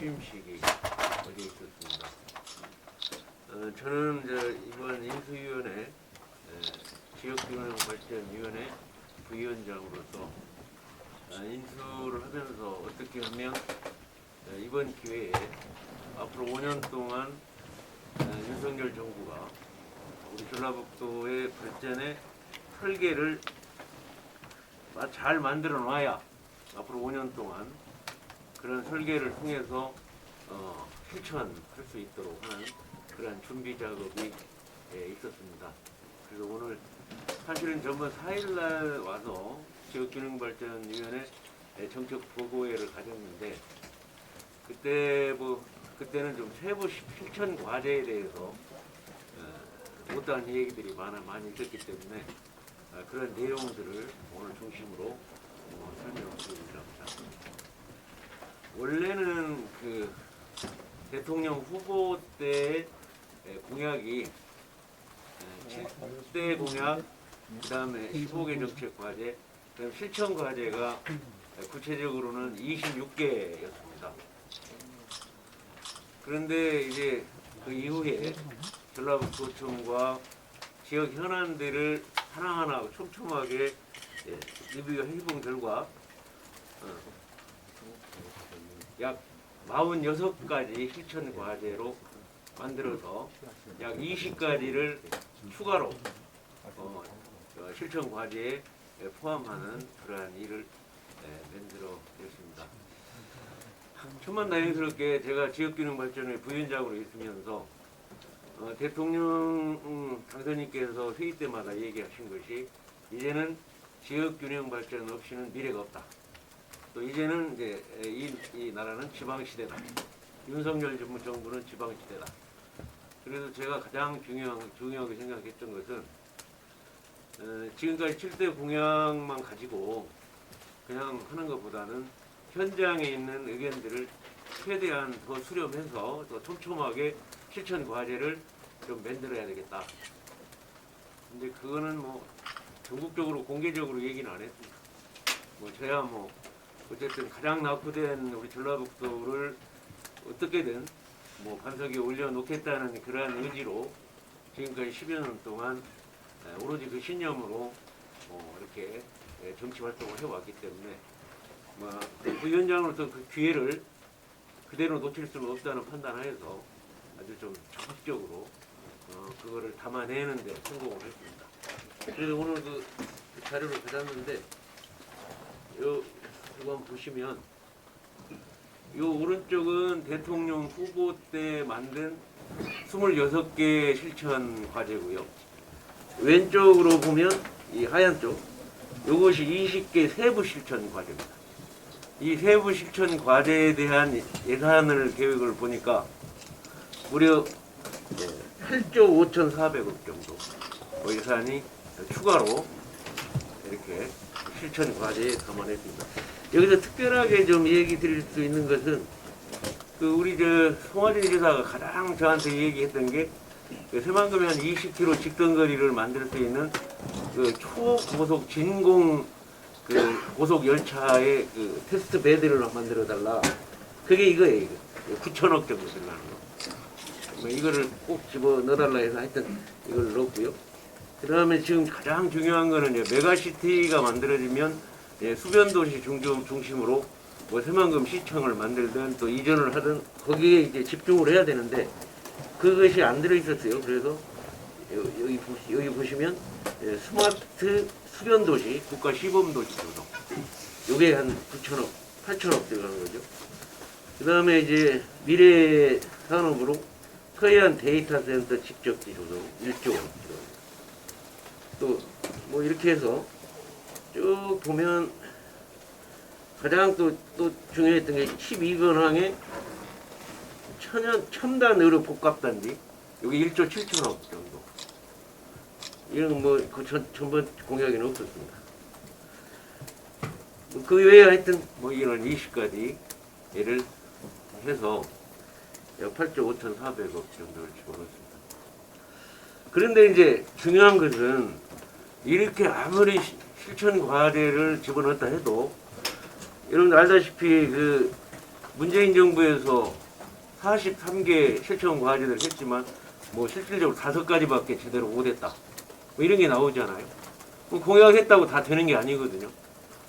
취임식이 어제 있었습니다. 저는 이번 인수위원회 지역균형발전위원회 부위원장으로서 인수를 하면서 어떻게 하면 이번 기회에 앞으로 5년 동안 윤석열 정부가 우리 전라북도의 발전의 설계를 잘 만들어 놔야 앞으로 5년 동안 그런 설계를 통해서 실천할 수 있도록 하는 그런 준비 작업이 있었습니다. 그래서 오늘 사실은 전번 4일날 와서 지역균형발전위원회 정책 보고회를 가졌는데 그때는 좀 세부 실천 과제에 대해서 못다한 얘기들이 많이 있었기 때문에 그런 내용들을 오늘 중심으로 설명을 드리고자 합니다. 원래는 그 대통령 후보 때의 공약이 7대 공약, 그 다음에 15개 정책 과제, 그 다음에 실천 과제가 구체적으로는 26개였습니다. 그런데 이제 그 이후에 전라북도청과 지역 현안들을 하나하나 촘촘하게 리뷰 해본 결과 약 46가지 실천 과제로 만들어서 약 20가지를 추가로 실천 과제에 포함하는 그러한 일을 만들어냈습니다. 천만다행스럽게 제가 지역균형발전의 부위원장으로 있으면서 대통령 당선인께서 회의 때마다 얘기하신 것이 이제는 지역균형발전 없이는 미래가 없다. 또 이제는 이제 이 나라는 지방시대다. 윤석열 정부는 지방시대다. 그래서 제가 가장 중요하게 생각했던 것은 지금까지 7대 공약만 가지고 그냥 하는 것보다는 현장에 있는 의견들을 최대한 더 수렴해서 더 촘촘하게 실천 과제를 좀 만들어야 되겠다. 근데 그거는 뭐 전국적으로 공개적으로 얘기는 안 했습니다. 저야 어쨌든 가장 낙후된 우리 전라북도를 어떻게든 반석에 올려놓겠다는 그러한 의지로 지금까지 10여 년 동안 오로지 그 신념으로 이렇게 정치 활동을 해왔기 때문에 부위원장으로서 그 기회를 그대로 놓칠 수는 없다는 판단하에서 아주 좀 적극적으로 그거를 담아내는데 성공을 했습니다. 그래서 오늘 그 자료를 가져왔는데 이거 한번 보시면 요 오른쪽은 대통령 후보 때 만든 26개 실천 과제고요. 왼쪽으로 보면 이 하얀 쪽 요것이 20개 세부 실천 과제입니다. 이 세부 실천 과제에 대한 예산을 계획을 보니까 무려 8조 5,400억 정도 예산이 추가로 이렇게 실천 과제에 담아냈습니다. 여기서 특별하게 좀 얘기 드릴 수 있는 것은 우리 송하진 지사가 가장 저한테 얘기했던 게 새만금에 한 20km 직선거리를 만들 수 있는 초고속 진공 고속 열차의 테스트 베드를 만들어 달라. 그게 이거예요. 9천억 정도 들어가는 거. 이거를 꼭 집어 넣어달라 해서 하여튼 이걸 넣었고요. 그 다음에 지금 가장 중요한 거는 메가시티가 만들어지면 수변도시 중심으로 새만금 시청을 만들든 또 이전을 하든 거기에 이제 집중을 해야 되는데 그것이 안 들어있었어요. 그래서 여기 보시면 스마트 수변도시 국가 시범도시 조성 요게 한 9천억 8천억 들어가는 거죠. 그 다음에 이제 미래 산업으로 서해안 데이터 센터 직접지 조성 1조 원 또 이렇게 해서 쭉 보면 가장 또 중요했던 게 12번 항에 첨단 의료 복합단지 여기 1조 7천억 정도 이런 그 전번 공약에는 없었습니다. 그 외에 하여튼 이런 20가지 예를 해서 8조 5,400억 정도를 집어넣었습니다. 그런데 이제 중요한 것은 이렇게 아무리 실천 과제를 집어넣었다 해도 여러분들 알다시피 문재인 정부에서 43개 실천 과제를 했지만 뭐 실질적으로 5가지밖에 제대로 못했다. 뭐 이런 게 나오잖아요. 뭐 공약했다고 다 되는 게 아니거든요.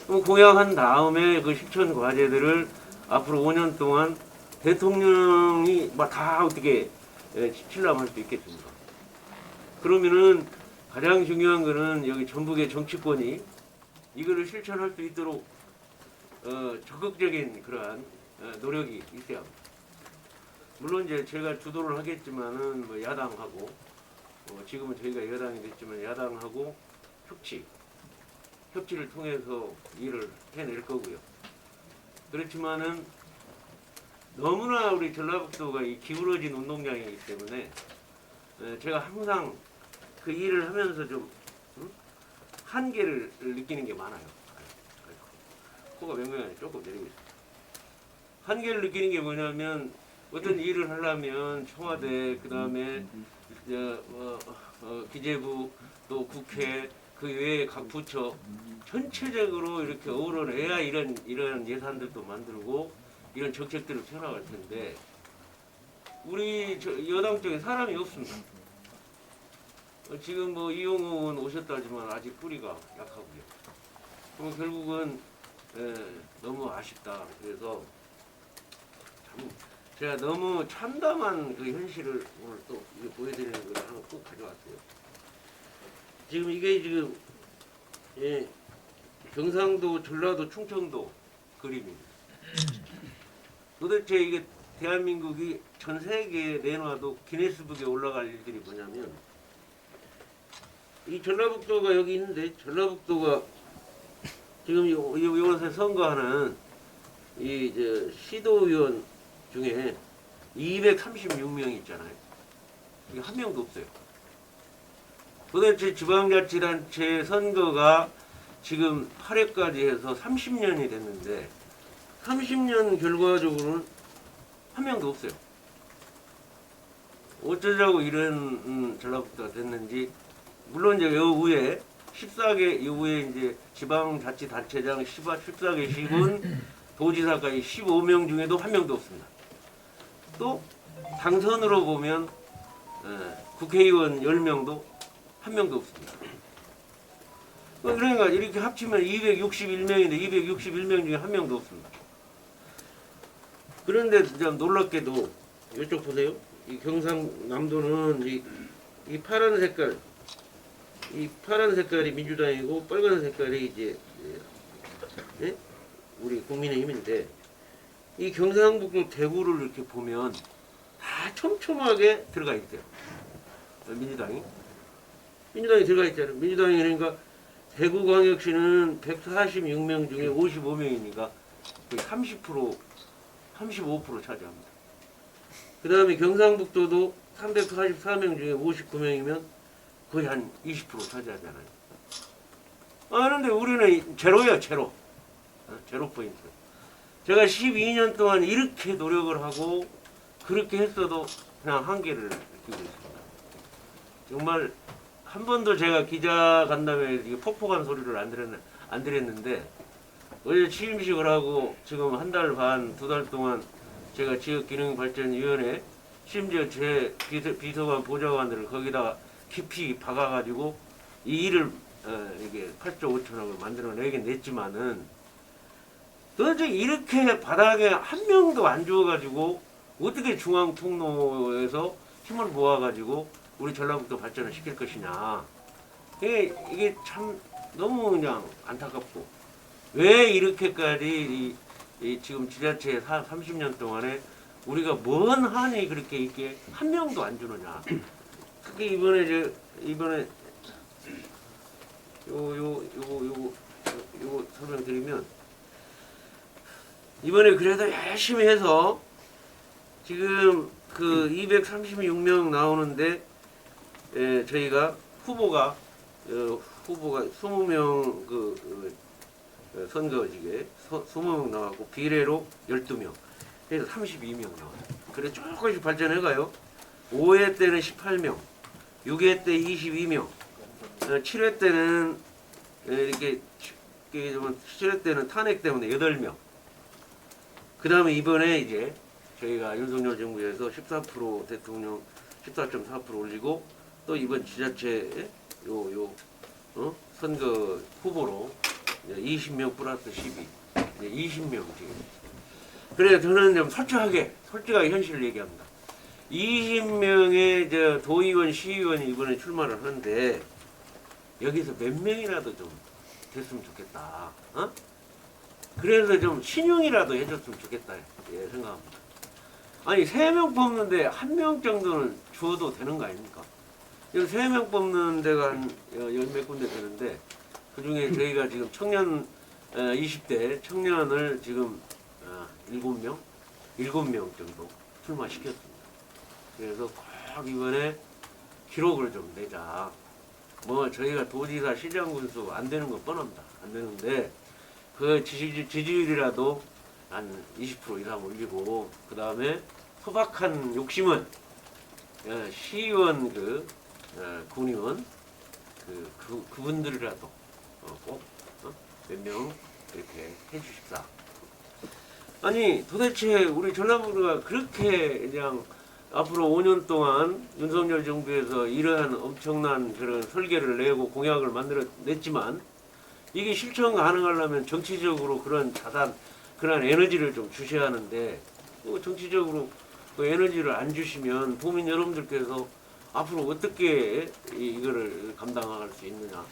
그럼 공약한 다음에 그 실천 과제들을 앞으로 5년 동안 대통령이 막 다 어떻게 실람할 수 있겠습니까? 그러면은 가장 중요한 거는 여기 전북의 정치권이 이거를 실천할 수 있도록 적극적인 그러한 노력이 있어야 합니다. 물론 이제 제가 주도를 하겠지만은 뭐 야당하고 지금은 저희가 여당이 됐지만 야당하고 협치를 통해서 일을 해낼 거고요. 그렇지만은 너무나 우리 전라북도가 이 기울어진 운동량이기 때문에 제가 항상 그 일을 하면서 좀 한계를 느끼는 게 많아요. 코가 명명하게 조금 내리고 있습니다. 한계를 느끼는 게 뭐냐면 어떤 일을 하려면 청와대 그 다음에 기재부 또 국회 그 외에 각 부처 전체적으로 이렇게 어우러내야 이런 예산들도 만들고 이런 정책들을 펴나갈 텐데 우리 여당 쪽에 사람이 없습니다. 지금 뭐 이용호 의원 오셨다지만 아직 뿌리가 약하고요. 그럼 결국은 너무 아쉽다. 그래서 참 제가 너무 참담한 그 현실을 오늘 또 보여드리는 걸 하나 꼭 가져왔어요. 지금 이게 지금 경상도, 전라도, 충청도 그림입니다. 도대체 이게 대한민국이 전 세계에 내놔도 기네스북에 올라갈 일들이 뭐냐면 이 전라북도가 여기 있는데 전라북도가 지금 요새 선거하는 이 시도의원 중에 236명 있잖아요. 이게 한 명도 없어요. 도대체 지방자치단체 선거가 지금 8회까지 해서 30년이 됐는데 30년 결과적으로는 한 명도 없어요. 어쩌자고 이런 전라북도가 됐는지. 물론 이제 요 위에 14개 요 위에 이제 지방자치단체장 14개 시군 도지사까지 15명 중에도 한 명도 없습니다. 또 당선으로 보면 국회의원 10명도 한 명도 없습니다. 그러니까 이렇게 합치면 261명인데 261명 중에 한 명도 없습니다. 그런데 참 놀랍게도 이쪽 보세요. 이 경상남도는 이 파란 색깔, 이 파란 색깔이 민주당이고 빨간 색깔이 이제 우리 국민의힘인데 이 경상북도 대구를 이렇게 보면 다 촘촘하게 들어가 있대요. 민주당이 들어가 있잖아요. 민주당이 그러니까 대구광역시는 146명 중에 55명이니까 거의 30%, 35% 차지합니다. 그 다음에 경상북도도 344명 중에 59명이면 거의 한 20% 차지하잖아요. 그런데 우리는 제로예요, 제로. 제로 포인트. 제가 12년 동안 이렇게 노력을 하고 그렇게 했어도 그냥 한계를 느끼고 있습니다. 정말 한 번도 제가 기자 간담회에 폭폭한 소리를 안 드렸는데 어제 취임식을 하고 지금 한 달 반, 2달 동안 제가 지역기능발전위원회 심지어 제 비서관 보좌관들을 거기다가 깊이 박아가지고 이 일을 이게 8조 5천억을 만들어내긴 냈지만은 도대체 이렇게 바닥에 한 명도 안 주어가지고 어떻게 중앙통로에서 힘을 모아가지고 우리 전라북도 발전을 시킬 것이냐. 이게 참 너무 그냥 안타깝고 왜 이렇게까지 지금 지자체 30년 동안에 우리가 뭔 한이 그렇게 있게 한 명도 안 주느냐. 특히 이번에 요거 설명드리면 이번에 그래도 열심히 해서 지금 그 236명 나오는데 저희가 후보가 20명 선거직에 20명 나왔고 비례로 12명 그래서 32명 나와요. 그래 조금씩 발전해가요. 5회 때는 18명, 6회 때 22명, 7회 때는 이렇게 7회 때는 탄핵 때문에 8명. 그 다음에 이번에 이제 저희가 윤석열 정부에서 14% 대통령 14.4% 올리고 또 이번 지자체 선거 후보로 20명 플러스 12, 20명 지금. 그래 저는 좀 솔직하게 현실을 얘기합니다. 20명의 도의원, 시의원이 이번에 출마를 하는데 여기서 몇 명이라도 좀 됐으면 좋겠다. 그래서 좀 신용이라도 해줬으면 좋겠다. 예, 생각합니다. 아니 3명 뽑는데 1명 정도는 주어도 되는 거 아닙니까? 3명 뽑는 데가 한 열 몇 군데 되는데 그 중에 저희가 지금 청년 20대 청년을 지금 7명 정도 출마시켰습니다. 그래서 꼭 이번에 기록을 좀 내자. 뭐 저희가 도지사 시장 군수 안 되는 건 뻔합니다. 안 되는데 그 지지율이라도 한 20% 이상 올리고 그 다음에 소박한 욕심은 시의원 군의원 그분들이라도 꼭 몇 명 이렇게 해주십사. 아니 도대체 우리 전라북도가 그렇게 그냥 앞으로 5년 동안 윤석열 정부에서 이러한 엄청난 그런 설계를 내고 공약을 만들어냈지만 이게 실천 가능하려면 정치적으로 그런 그런 에너지를 좀 주셔야 하는데 정치적으로 그 에너지를 안 주시면 도민 여러분들께서 앞으로 어떻게 이거를 감당할 수 있느냐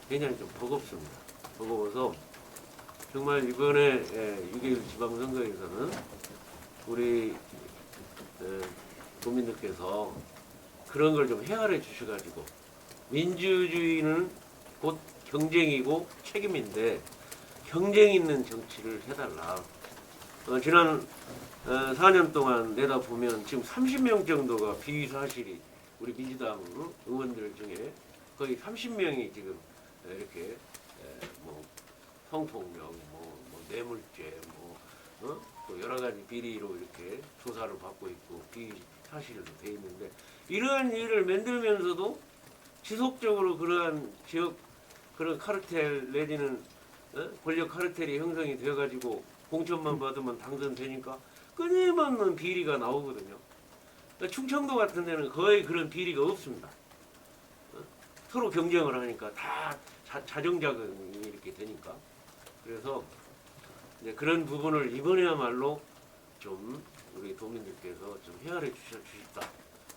굉장히 좀 버겁습니다. 버거워서 정말 이번에 6.1 지방선거에서는 우리 도민들께서 그런 걸 좀 헤아려 주셔가지고 민주주의는 곧 경쟁이고 책임인데 경쟁 있는 정치를 해달라. 지난 4년 동안 내다보면 지금 30명 정도가 비위 사실이 우리 민주당 의원들 중에 거의 30명이 지금 이렇게 뭐 성폭력, 뭐 뇌물죄, 또 여러 가지 비리로 이렇게 조사를 받고 있고 비위 사실도 돼 있는데 이러한 일을 만들면서도 지속적으로 그러한 지역 그런 카르텔 내지는 권력 카르텔이 형성이 되어가지고 공천만 받으면 당선되니까 끊임없는 비리가 나오거든요. 그러니까 충청도 같은 데는 거의 그런 비리가 없습니다. 서로 경쟁을 하니까 다 자정자긍이 이렇게 되니까. 그래서 이제 그런 부분을 이번에야말로 좀 우리 도민들께서 좀 헤아려 주십사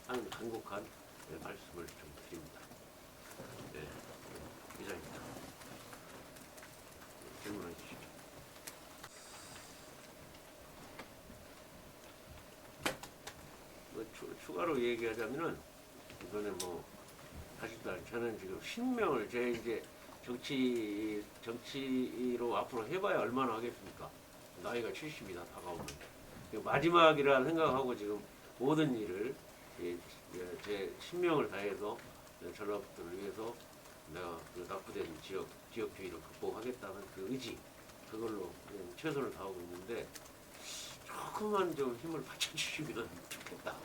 하는 간곡한 말씀을 좀 드립니다. 네, 이상입니다. 질문해 주시죠. 추가로 얘기하자면은 이번에 사실상 저는 지금 신명을 제 이제 정치로 앞으로 해봐야 얼마나 하겠습니까? 나이가 70이다 다가오는데 마지막이라 생각하고 지금 모든 일을 제 신명을 다해서 전라북도를 위해서 내가 그 낙후된 지역주의를 극복하겠다는 그 의지 그걸로 최선을 다하고 있는데 조금만 좀 힘을 받쳐주시면 좋겠다.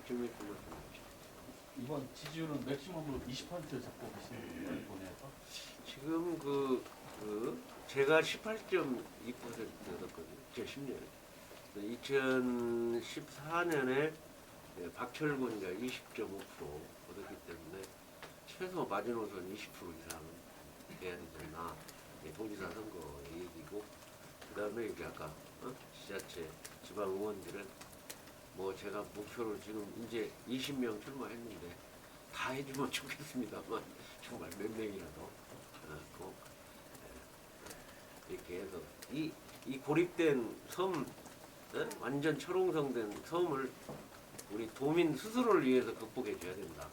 질문 이번 지지율은 맥시멈으로 20%를 잡고 계시는 거예요, 이번에서? 지금 제가 18.2%였거든요. 2010년에. 2014년에 박철군이가 20.5% 얻었기 때문에 최소 마지노선 20% 이상은 돼야 되지 않나. 도지사 선거 얘기고 그 다음에 이제 아까 지자체 지방 의원들은 제가 목표를 지금 이제 20명 출마했는데 다 해주면 좋겠습니다만 정말 몇 명이라도 꼭 이렇게 해서 이 고립된 섬 완전 철옹성된 섬을 우리 도민 스스로를 위해서 극복해 줘야 된다.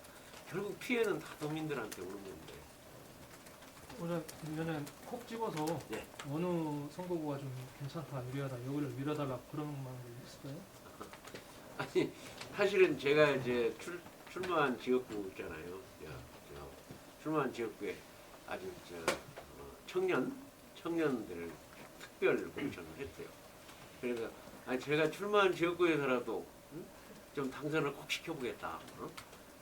결국 피해는 다 도민들한테 오는 건데. 오늘 위원장님 콕 집어서 네. 어느 선거구가 좀 괜찮다, 유리하다, 여기를 밀어달라 그런 마음이 있을까요? 아니 사실은 제가 이제 출마한 지역구 있잖아요. 출마한 지역구에 아주 청년들을 특별 공천을 했어요. 그래서 제가 출마한 지역구에서라도 좀 당선을 꼭 시켜보겠다.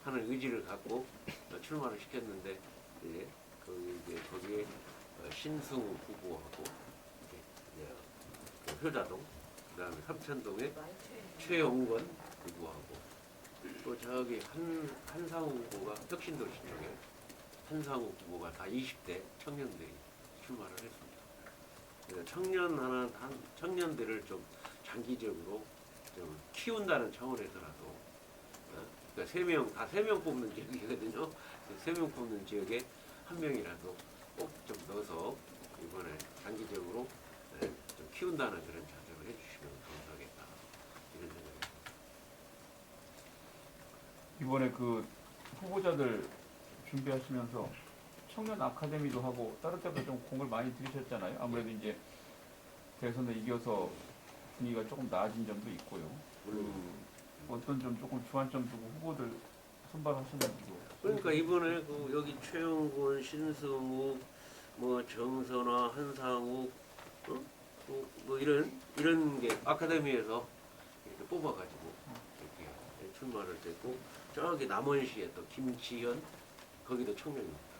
하는 의지를 갖고 출마를 시켰는데 이제 거기에 신승우 후보하고 이제 그 효자동, 그다음에 삼천동에 최영권 후보하고 또 저기 한상우 후보가 혁신도시 쪽에 한상우 후보가 다 20대 청년들이 출마를 했습니다. 그래서 청년들을 좀 장기적으로 좀 키운다는 차원에서라도 그러니까 세 명 뽑는 지역이거든요. 세 명 뽑는 지역에 한 명이라도 꼭 좀 넣어서 이번에 장기적으로 좀 키운다는 그런 자세를 해주시면 감사하겠다 이런 생각입니다. 이번에 그 후보자들 준비하시면서 청년 아카데미도 하고 다른 때보다 좀 공을 많이 들이셨잖아요. 아무래도 이제 대선에 이겨서 분위기가 조금 나아진 점도 있고요. 어떤 점 조금 주안점 두고 후보들 선발하셨는지도. 그러니까 이번에 여기 최영권, 신승우, 뭐 정선아, 한상욱, 뭐 이런 게 아카데미에서 이렇게 뽑아가지고 이렇게 출마를 했고 저기 남원시에 또 김치현 거기도 청년입니다.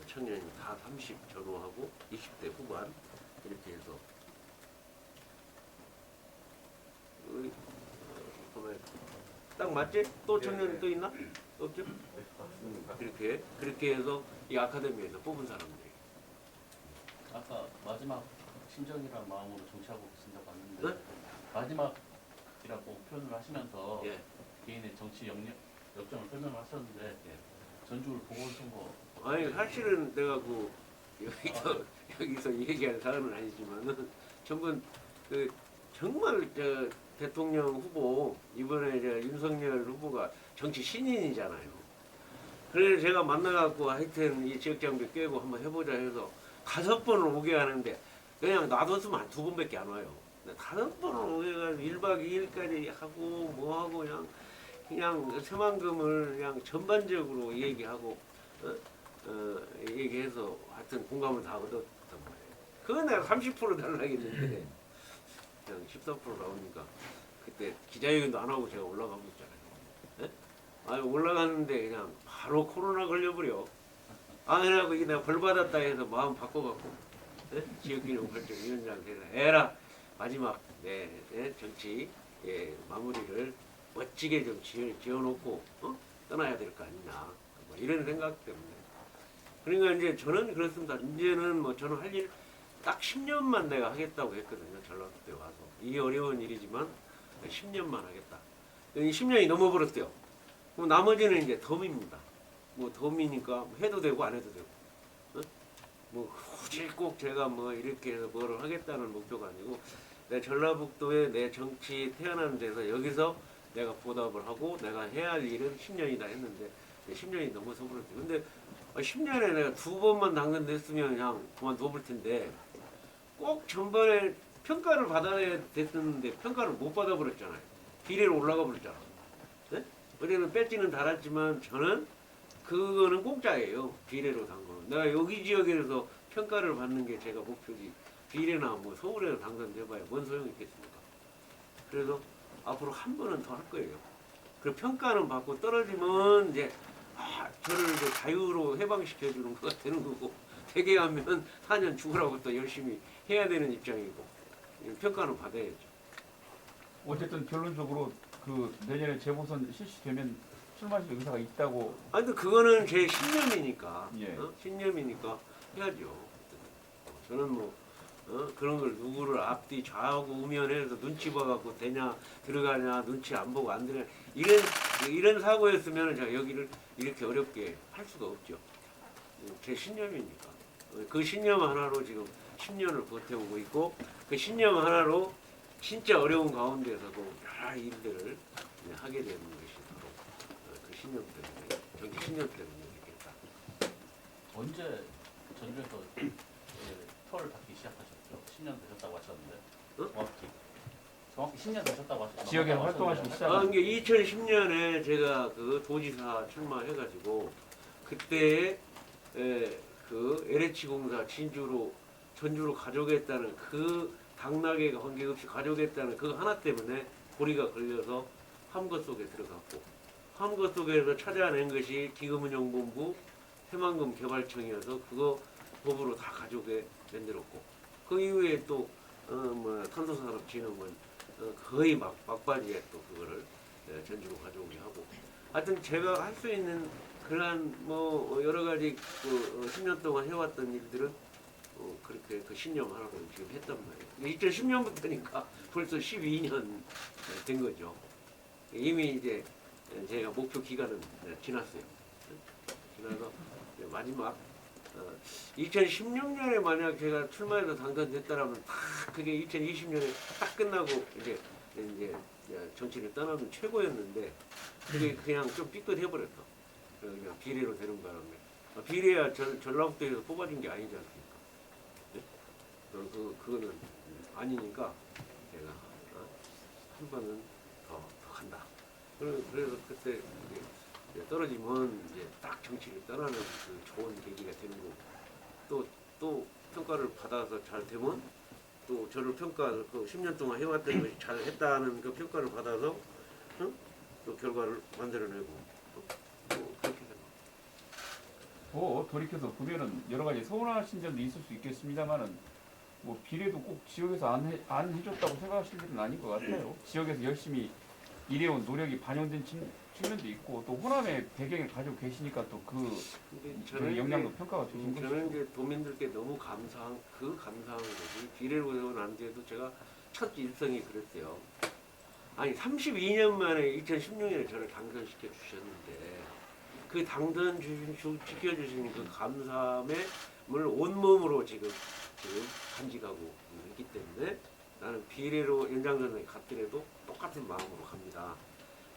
청년이 다 30 전후하고 20대 후반 이렇게 해서 보면 딱 맞지? 또 청년이 또 있나? 없죠? 그렇게 해서 이 아카데미에서 뽑은 사람들이. 아까 마지막 신정이라는 마음으로 정치하고 계신다고 봤는데 네? 마지막이라고 표현을 하시면서 예. 개인의 정치 역정을 설명을 하셨는데 예. 전주를 보궐선거 아니 사실은 내가 여기서 얘기할 사안은 아니지만은 전부 정말 대통령 후보 이번에 윤석열 후보가 정치 신인이잖아요. 그래서 제가 만나갖고 하여튼 이 지역장비 꿰고 한번 해보자 해서 5번을 오게 하는데 그냥 놔뒀으면 2번밖에 안 와요. 5번을 오게 해가지고 1박 2일까지 하고 뭐하고 그냥 새만금을 그냥 전반적으로 얘기하고 얘기해서 하여튼 공감을 다 얻었단 말이에요. 그건 내가 30% 달라고 했는데 그냥 14% 나오니까 그때 기자회견도 안 하고 제가 올라가고 있잖아요. 아니 올라갔는데 그냥 바로 코로나 걸려버려. 그래갖고 이게 내가 벌 받았다 해서 마음 바꿔갖고 지역기념활동위원장 돼서 에라 마지막 정치 마무리를 멋지게 좀 지어놓고 떠나야 될 거 아니냐 뭐 이런 생각 때문에. 그러니까 이제 저는 그렇습니다. 이제는 뭐 저는 할 일 딱 10년만 내가 하겠다고 했거든요. 전라도에 와서 이게 어려운 일이지만 10년만 하겠다. 10년이 넘어버렸대요. 그럼 나머지는 이제 덤입니다. 뭐 덤이니까 해도 되고 안 해도 되고. 뭐 굳이 꼭 제가 뭐 이렇게 해서 뭐를 하겠다는 목표가 아니고 내 전라북도에 내 정치 태어난 데서 여기서 내가 보답을 하고 내가 해야 할 일은 10년이다 했는데 10년이 넘어서 버렸대요. 근데 10년에 내가 2번만 당선됐으면 그냥 그만둬볼 텐데 꼭 전번에 평가를 받아야 됐었는데 평가를 못 받아버렸잖아요. 비례로 올라가 버렸잖아. 네? 어제는 배지는 달았지만 저는 그거는 공짜예요. 비례로 단 거는. 내가 여기 지역에서 평가를 받는 게 제가 목표지. 비례나 뭐 서울에서 당선돼봐야 뭔 소용이 있겠습니까? 그래서 앞으로 한 번은 더 할 거예요. 그 평가는 받고 떨어지면 이제 저를 이제 자유로 해방시켜주는 거가 되는 거고 되게 하면 4년 죽으라고 또 열심히 해야 되는 입장이고 평가는 받아야죠. 어쨌든 결론적으로 그 내년에 재보선 실시되면 출마하실 의사가 있다고. 근데 그거는 제 신념이니까 예. 신념이니까 해야죠. 저는 뭐 그런 걸 누구를 앞뒤 좌우고 우면해서 눈치 봐갖고 되냐 들어가냐 눈치 안 보고 안 되냐 이런 사고였으면 제가 여기를 이렇게 어렵게 할 수가 없죠. 제 신념이니까 그 신념 하나로 지금 10년을 버텨오고 있고 그 신념 하나로 진짜 어려운 가운데서도 여러 일들을 하게 되는 것이 바로 그 신념 때문에 정치 신념 때문에 있겠다. 언제 전주에서 표를 받기 시작하셨죠? 10년 되셨다고 하셨는데 정확히 10년 되셨다고 하셨는데 지역에 활동하시기 시작. 이게 2010년에 제가 그 도지사 출마해가지고 그때 그 LH 공사 전주로 가져오겠다는 그 당락에 관계없이 가져오겠다는 그 하나 때문에 고리가 걸려서 함거 속에 들어갔고 함거 속에서 찾아낸 것이 기금운용본부 새만금 개발청이어서 그거 법으로 다 가져오게 만들었고 그 이후에 또 탄소산업진흥원 거의 막바지에 또 그거를 전주로 가져오게 하고 하여튼 제가 할 수 있는 그러한 뭐 여러 가지 그 10년 동안 해왔던 일들은 그렇게 그 신념 하나로 지금 했단 말이에요. 2010년부터니까 벌써 12년 된 거죠. 이미 이제 제가 목표 기간은 지났어요. 지나서 이제 마지막 2016년에 만약 제가 출마해서 당선됐다라면 딱 그게 2020년에 딱 끝나고 이제 정치를 떠나면 최고였는데 그게 그냥 좀 삐끗해버렸어. 그냥 비례로 되는 바람에 비례야 전라북도에서 뽑아준 게 아니지 않습니까? 네? 그거는 아니니까 제가 한 번은 더 간다. 그래서 그때 이제 떨어지면 이제 딱 정치를 떠나는 그 좋은 계기가 되는 거고 또 평가를 받아서 잘 되면 또 저를 그 10년 동안 해왔던 것이 잘 했다는 그 평가를 받아서 또 결과를 만들어내고 또 그렇게 되는 돌이켜서 보면은 여러 가지 서운하신 점도 있을 수 있겠습니다만은 뭐 비례도 꼭 지역에서 안 해줬다고 생각하실 일은 아닌 것 같아요. 지역에서 열심히 일해온 노력이 반영된 측면도 있고 또 호남의 배경을 가지고 계시니까 또 그 영향도 평가가 되신 거죠. 저는 이제 도민들께 너무 감사한 것이 비례로 되고 난 뒤에도 제가 첫 일성이 그랬어요. 아니 32년 만에 2016년에 저를 당선시켜 주셨는데 그 지켜주신 그 감사함을 온몸으로 지금 간직하고 있기 때문에 나는 비례로 연장선에 갔더라도 똑같은 마음으로 갑니다.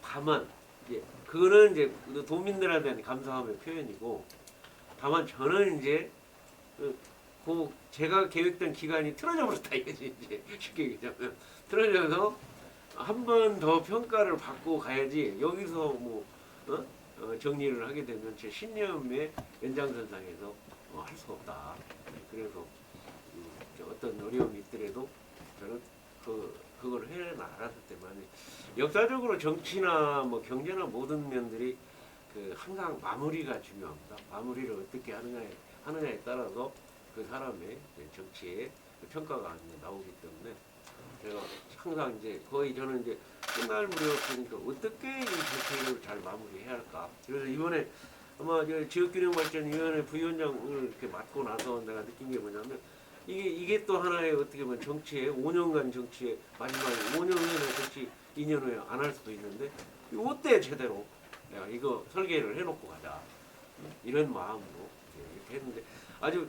다만 이제 그거는 이제 도민들에 대한 감사함의 표현이고 다만 저는 이제 제가 계획된 기간이 틀어져 버렸다 이거지 이제 쉽게 얘기하면 틀어져서 한 번 더 평가를 받고 가야지 여기서 정리를 하게 되면 제 신념의 연장선상에서 할 수가 없다. 그래서 어떤 어려움이 있더라도 저는 그걸 해나갔을 때만 역사적으로 정치나 뭐 경제나 모든 면들이 항상 마무리가 중요합니다. 마무리를 어떻게 하느냐에 따라서 그 사람의 정치의 평가가 나오기 때문에 제가 항상 이제 거의 저는 이제 끝날 무렵이니까 어떻게 이 정치를 잘 마무리해야 할까. 그래서 이번에 아마 지역균형발전위원회 부위원장을 이렇게 맡고 나서 내가 느낀 게 뭐냐면 이게 또 하나의 어떻게 보면 정치에 5년간 정치에 마지막 5년 후에는 정치 2년 후에 안 할 수도 있는데 이때 제대로 내가 이거 설계를 해놓고 가자 이런 마음으로 이렇게 했는데 아주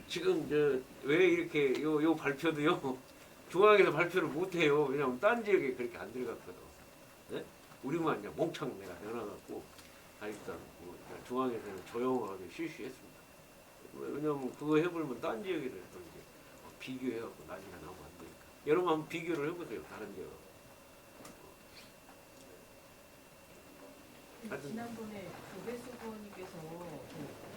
지금 왜 이렇게 요 발표도요 중앙에서 발표를 못해요. 왜냐면 딴 지역에 그렇게 안 들어갔거든. 네? 우리만 이제 몽창 내가 내놔갖고 일단 중앙에서는 조용하게 쉬쉬했습니다. 왜냐면 그거 해보면 딴 지역에 또 이제 비교해갖고 나중에 나오면 안 되니까. 여러분 한번 비교를 해보세요. 다른 지역. 지난번에 조배수 의원님께서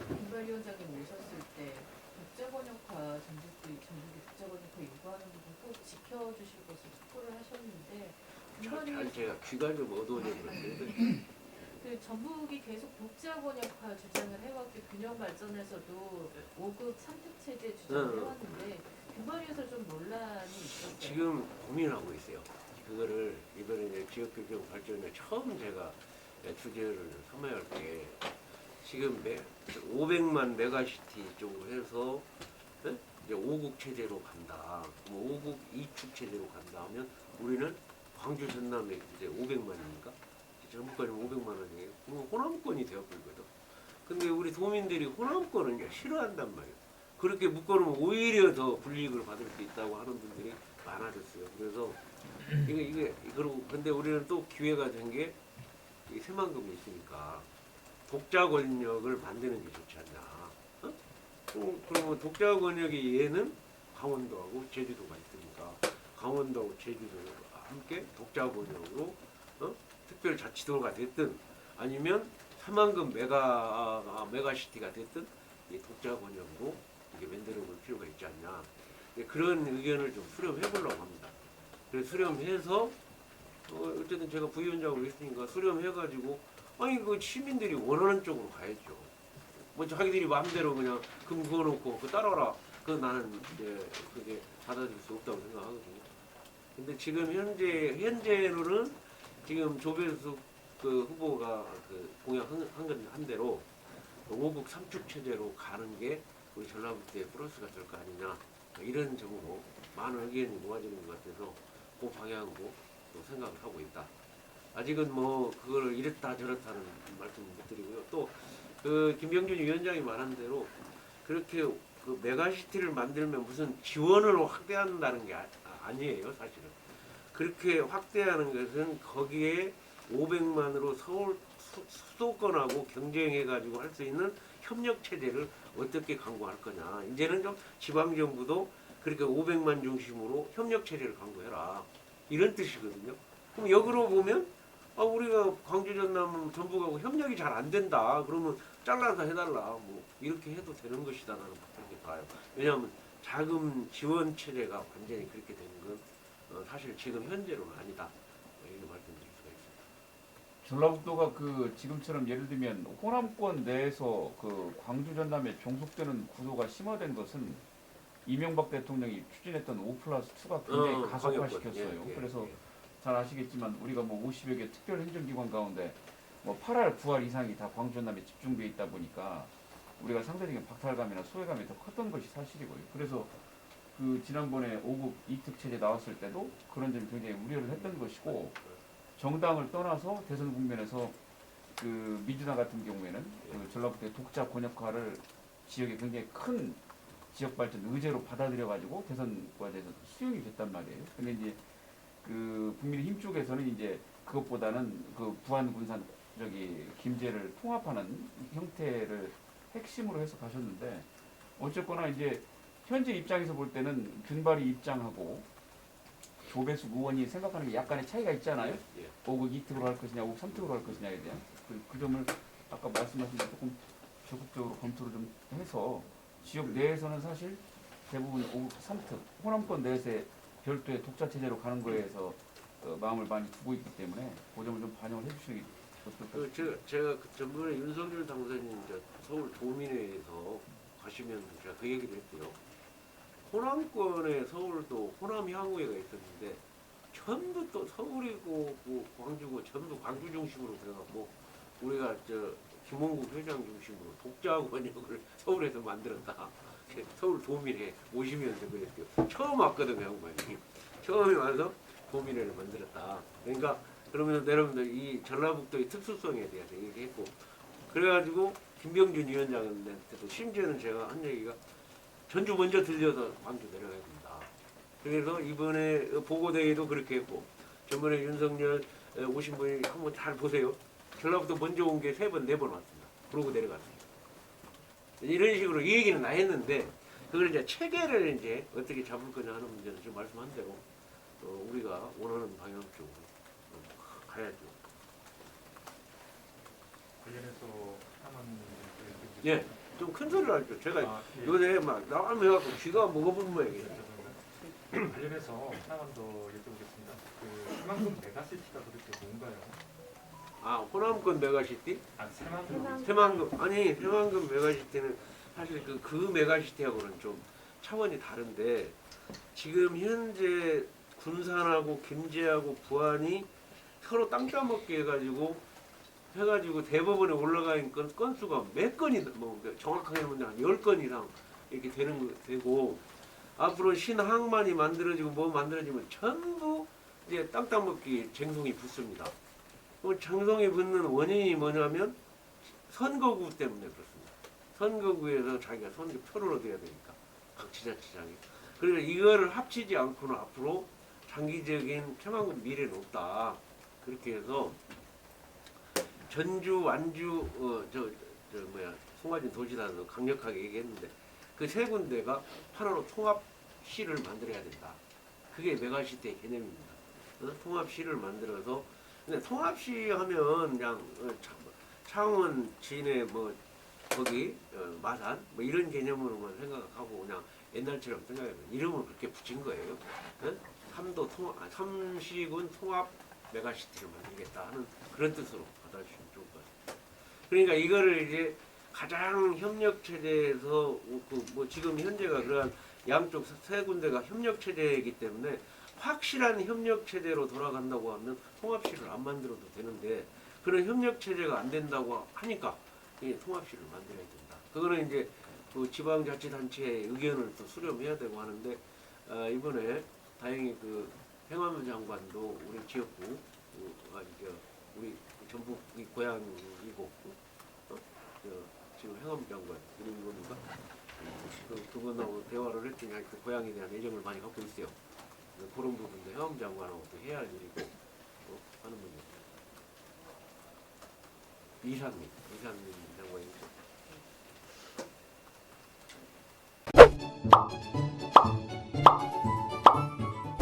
김발위원장님 오셨을 때 국제번역화 전북이 국제번역화 요구하는 부분 꼭 지켜주실 것을 촉구를 하셨는데 잘 제가 귀가 좀 어두워졌는데 그 전북이 계속 국제번역화 주장을 해왔고 균형 발전에서도 5급 3특 체제 주장을 해왔는데 김발위에서 좀 논란이 있었어요. 지금 고민하고 있어요. 그거를 이번에 이제 지역교정 발전에 처음 제가 주제를 삼아야 할 게 지금 500만 메가시티 쪽으로 해서 이제 5국 체제로 간다. 5국 2축 체제로 간다 하면 우리는 광주 전남에 이제 500만이니까 전북까지 500만 원이에요. 그럼 호남권이 되어버리거든. 근데 우리 도민들이 호남권을 이제 싫어한단 말이에요. 그렇게 묶어놓으면 오히려 더 불이익을 받을 수 있다고 하는 분들이 많아졌어요. 그래서 그리고 근데 우리는 또 기회가 된 게 새만금이 있으니까 독자 권력을 만드는 게 좋지 않냐. 그러면 독자 권력이 얘는 강원도하고 제주도가 있으니까 강원도하고 제주도가 함께 독자 권력으로 특별자치도가 됐든 아니면 새만금 메가시티가 됐든 이 독자 권력으로 이게 만들어 볼 필요가 있지 않냐. 그런 의견을 좀 수렴해 보려고 합니다. 그래서 수렴해서 어쨌든 제가 부위원장으로 했으니까 수렴해가지고 아니 그 시민들이 원하는 쪽으로 가야죠. 뭐 자기들이 마음대로 그냥 금 그어놓고 그 따라라. 그 나는 이제 그게 받아들일 수 없다고 생각하거든요. 근데 지금 현재로는 지금 조배수 그 후보가 그 공약한 대로 5국 3축 체제로 가는 게 우리 전라북도에 플러스가 될 거 아니냐 이런 점으로 많은 의견이 모아지는 것 같아서 그 방향으로 또 생각을 하고 있다. 아직은 뭐 그걸 이랬다 저랬다는 말씀 못 드리고요. 또 그 김병준 위원장이 말한 대로 그렇게 그 메가시티를 만들면 무슨 지원을 확대한다는 게 아니에요, 사실은. 그렇게 확대하는 것은 거기에 500만으로 서울 수도권하고 경쟁해가지고 할 수 있는 협력 체제를 어떻게 강구할 거냐. 이제는 좀 지방 정부도 그렇게 500만 중심으로 협력 체제를 강구해라. 이런 뜻이거든요. 그럼 역으로 보면 우리가 광주 전남 전북하고 협력이 잘 안 된다. 그러면 잘라서 해달라. 뭐 이렇게 해도 되는 것이다. 나는 그렇게 봐요. 왜냐하면 자금 지원 체제가 완전히 그렇게 되는 건 사실 지금 현재로는 아니다. 이렇게 말씀드릴 수가 있습니다. 전라북도가 그 지금처럼 예를 들면 호남권 내에서 그 광주 전남에 종속되는 구도가 심화된 것은 이명박 대통령이 추진했던 5+2가 굉장히 가속화시켰어요. 그래서 잘 아시겠지만 우리가 뭐 50여 개 특별 행정기관 가운데 뭐 8할, 9할 이상이 다 광주 전남에 집중되어 있다 보니까 우리가 상대적인 박탈감이나 소외감이 더 컸던 것이 사실이고요. 그래서 그 지난번에 5국 2특 체제 나왔을 때도 그런 점이 굉장히 우려를 했던 것이고, 정당을 떠나서 대선 국면에서 그 민주당 같은 경우에는 그 전라북도의 독자 권역화를 지역에 굉장히 큰 지역 발전 의제로 받아들여 가지고 대선과 대해서 수용이 됐단 말이에요. 근데 이제 그 국민의힘 쪽에서는 이제 그것보다는 그 부안 군산 김제를 통합하는 형태를 핵심으로 해서 가셨는데, 어쨌거나 이제 현재 입장에서 볼 때는 균발이 입장하고 조배수 의원이 생각하는 게 약간의 차이가 있잖아요. 5국 2특으로 할 것이냐, 5국 3특으로 할 것이냐에 대한 그 점을 아까 말씀하신 대로 조금 적극적으로 검토를 좀 해서 지역 내에서는 사실 대부분 5국 3특, 호남권 내에서의 별도의 독자 체제로 가는 거에 대해서 마음을 많이 두고 있기 때문에 그 점을 좀 반영을 해주시는 게 어떨까요? 제가 그 전번에 윤석열 당선인 서울 도민회에서 가시면 제가 그 얘기를 했대요. 호남권에 서울도 호남향후회가 있었는데 전부 또 서울이고 뭐 광주고 전부 광주 중심으로 돼갖고 우리가 김홍국 회장 중심으로 독자 권역을 서울에서 만들었다. 서울 도민회 오시면서 그랬대요. 처음 왔거든, 양반이. 처음에 와서 도민회를 만들었다. 그러니까 그러면 여러분들 이 전라북도의 특수성에 대해서 얘기했고, 그래가지고 김병준 위원장한테도 심지어는 제가 한 얘기가 전주 먼저 들려서 광주 내려가야 된다. 그래서 이번에 보고대회도 그렇게 했고, 저번에 윤석열 오신 분이 한번 잘 보세요. 전라북도 먼저 온 게 3번, 4번 왔습니다. 그러고 내려갔습니다. 이런 식으로 이 얘기는 다 했는데, 그걸 이제 체계를 이제 어떻게 잡을 거냐 하는 문제는 지금 말씀한 대로 우리가 원하는 방향 쪽으로 가야죠. 관련해서 하나만 예, 좀 큰 소리로 하죠. 제가 요새 막 나가면 해갖고 귀가 먹어본 모양이에요. 관련해서 하나만 더 여쭤보겠습니다. 그 새만금 메가시티가 도대체 뭔가요? 호남권 메가시티? 새만금. 새만금. 아니, 새만금 메가시티는 사실 그 메가시티하고는 좀 차원이 다른데, 지금 현재 군산하고 김제하고 부안이 서로 땅 따먹기 해가지고 대법원에 올라가 있는 건수가 몇 건이, 뭐 정확하게 보면 한 10건 이상 이렇게 되고, 앞으로 신항만이 만들어지고 뭐 만들어지면 전부 이제 땅 따먹기 쟁송이 붙습니다. 그 쟁송이 붙는 원인이 뭐냐면 선거구 때문에 그렇습니다. 선거구에서 자기가 선거표를 얻어야 되니까, 각 지자체장이. 그래서 이거를 합치지 않고는 앞으로 장기적인 새만금 미래는 없다. 그렇게 해서 전주, 완주, 송화진 도지사도 강력하게 얘기했는데, 그 3군데가 하나로 통합시를 만들어야 된다. 그게 메가시티의 개념입니다. 통합시를 만들어서, 근데 통합시 하면 그냥 창원, 진해, 뭐 거기 마산 뭐 이런 개념으로만 생각하고 그냥 옛날처럼 생각하면 이름을 그렇게 붙인 거예요. 삼시군 통합 메가시티를 만들겠다 하는 그런 뜻으로 받아주시면 좋을 것 같습니다. 그러니까 이거를 이제 가장 협력 체제에서 뭐 지금 현재가 그러한 양쪽 세 군데가 협력 체제이기 때문에 확실한 협력 체제로 돌아간다고 하면 통합시를 안 만들어도 되는데 그런 협력 체제가 안 된다고 하니까 이 통합시를 만들어야 된다. 그거는 이제 그 지방자치단체의 의견을 또 수렴해야 되고 하는데 이번에 다행히 그 행안부 장관도 우리 지역구 우리 전북 이 고향이고 지금 행안부 장관 이런 겁니까? 그분하고 대화를 했더니 그 고향에 대한 애정을 많이 갖고 있어요. 그런 부분도 행안부 장관하고 또 해야 할 일이고 하는 분이 이상민 장관이죠.